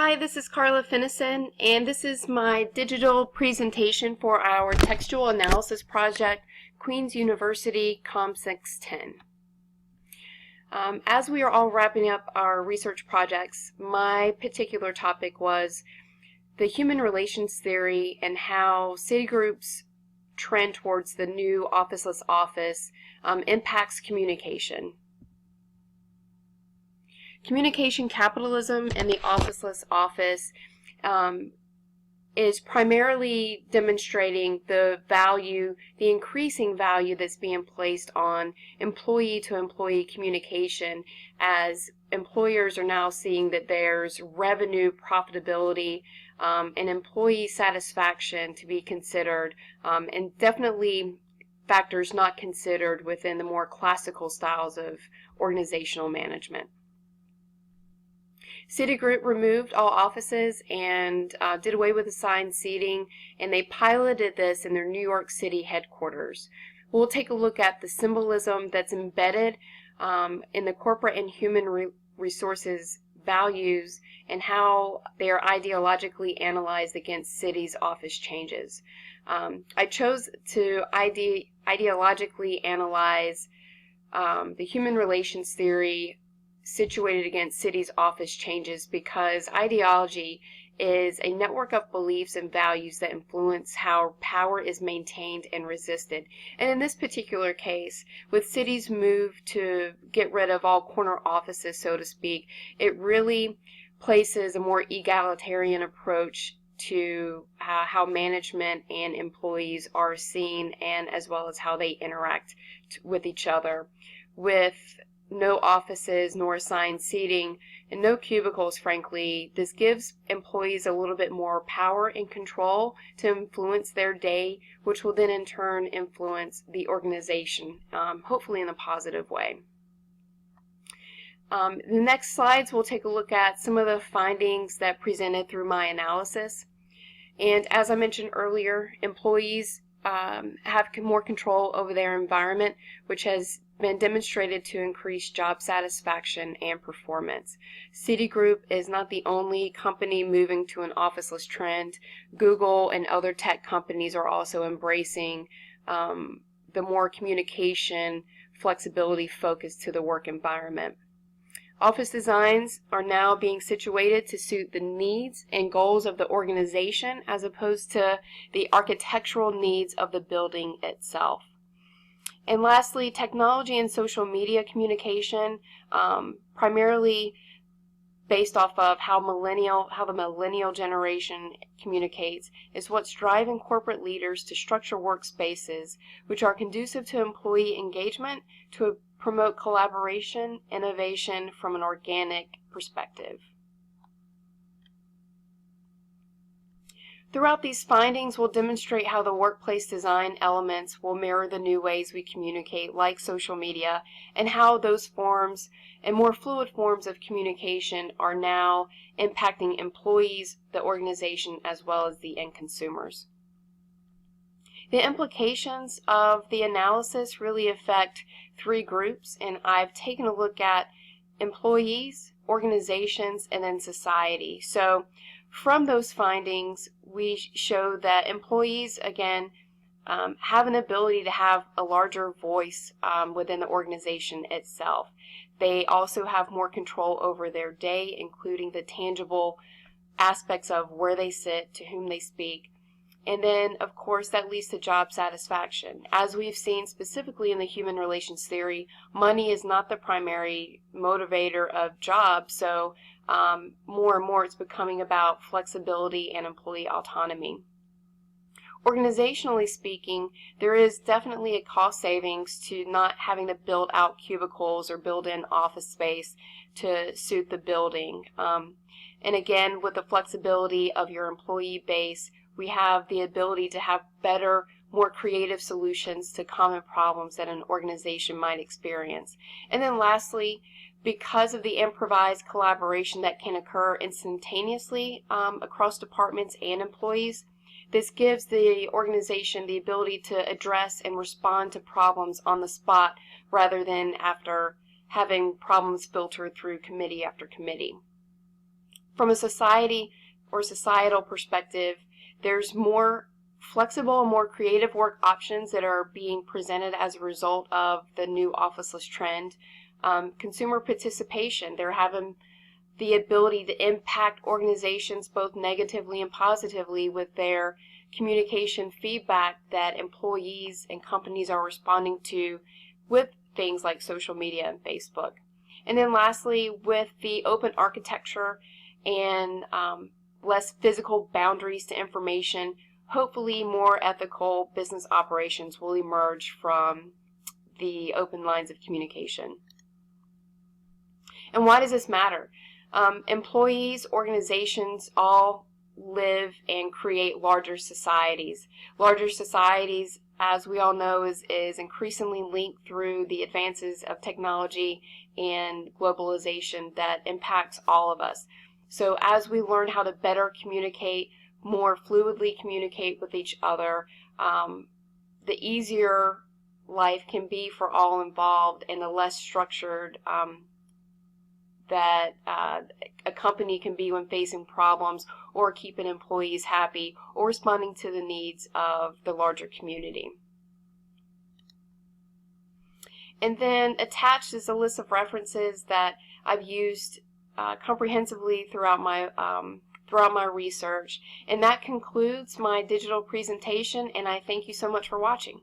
Hi, this is Carla Finnison, and this is my digital presentation for our Textual Analysis project, Queen's University COMM 610. As we are all wrapping up our research projects, my particular topic was the human relations theory and how Citigroup's trend towards the new officeless office impacts communication. Communication capitalism and the officeless office is primarily demonstrating the increasing value that's being placed on employee-to-employee communication, as employers are now seeing that there's revenue, profitability, and employee satisfaction to be considered, and definitely factors not considered within the more classical styles of organizational management. Citigroup removed all offices and did away with assigned seating, and they piloted this in their New York City headquarters. We'll take a look at the symbolism that's embedded in the corporate and human resources values and how they are ideologically analyzed against Citi's office changes. I chose to ideologically analyze the human relations theory situated against Citi's office changes because ideology is a network of beliefs and values that influence how power is maintained and resisted. And in this particular case, with Citi's move to get rid of all corner offices, so to speak, it really places a more egalitarian approach to how management and employees are seen, and as well as how they interact with each other, with no offices nor assigned seating and no cubicles. Frankly, this gives employees a little bit more power and control to influence their day, which will then in turn influence the organization, hopefully in a positive way. The next slides we'll take a look at some of the findings that presented through my analysis. And as I mentioned earlier, employees have more control over their environment, which has been demonstrated to increase job satisfaction and performance. Citigroup is not the only company moving to an officeless trend. Google and other tech companies are also embracing the more communication, flexibility focus to the work environment. Office designs are now being situated to suit the needs and goals of the organization as opposed to the architectural needs of the building itself. And lastly, technology and social media communication, primarily based off of how the millennial generation communicates, is what's driving corporate leaders to structure workspaces which are conducive to employee engagement, to promote collaboration, innovation from an organic perspective. Throughout these findings, we'll demonstrate how the workplace design elements will mirror the new ways we communicate, like social media, and how those forms and more fluid forms of communication are now impacting employees, the organization, as well as the end consumers. The implications of the analysis really affect three groups, and I've taken a look at employees, organizations, and then society. So from those findings, we show that employees, again, have an ability to have a larger voice within the organization itself. They also have more control over their day, including the tangible aspects of where they sit, to whom they speak. And then, of course, that leads to job satisfaction. As we've seen specifically in the human relations theory, money is not the primary motivator of jobs, so more and more it's becoming about flexibility and employee autonomy. Organizationally speaking, there is definitely a cost savings to not having to build out cubicles or build in office space to suit the building. And again, with the flexibility of your employee base, we have the ability to have better, more creative solutions to common problems that an organization might experience. And then lastly, because of the improvised collaboration that can occur instantaneously across departments and employees, this gives the organization the ability to address and respond to problems on the spot rather than after having problems filtered through committee after committee. From a society or societal perspective, there's more flexible and more creative work options that are being presented as a result of the new officeless trend. Consumer participation, they're having the ability to impact organizations both negatively and positively with their communication feedback that employees and companies are responding to with things like social media and Facebook. And then lastly, with the open architecture and less physical boundaries to information, hopefully more ethical business operations will emerge from the open lines of communication. And why does this matter? Employees, organizations all live and create larger societies. Larger societies, as we all know, is increasingly linked through the advances of technology and globalization that impacts all of us. So as we learn how to better communicate, more fluidly communicate with each other, the easier life can be for all involved and the less structured that a company can be when facing problems or keeping employees happy or responding to the needs of the larger community. And then attached is a list of references that I've used comprehensively throughout my research. And that concludes my digital presentation, and I thank you so much for watching.